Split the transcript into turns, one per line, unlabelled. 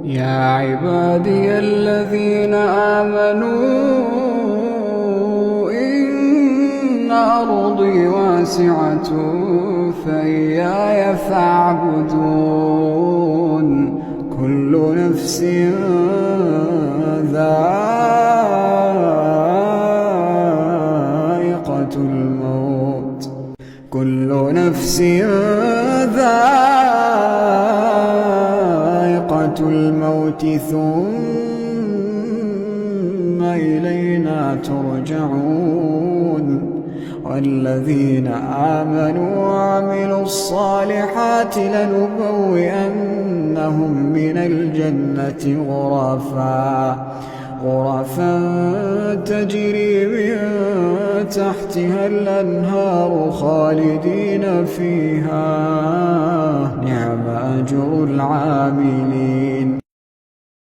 يا عبادي الذين آمنوا إن أرضي واسعة فإياي فاعبدون كل نفس ذائقة الموت ثم إلينا ترجعون والذين آمنوا وعملوا الصالحات لنبوئنهم من الجنة غرفا تجري من تحتها الأنهار خالدين فيها نعم أجر العاملين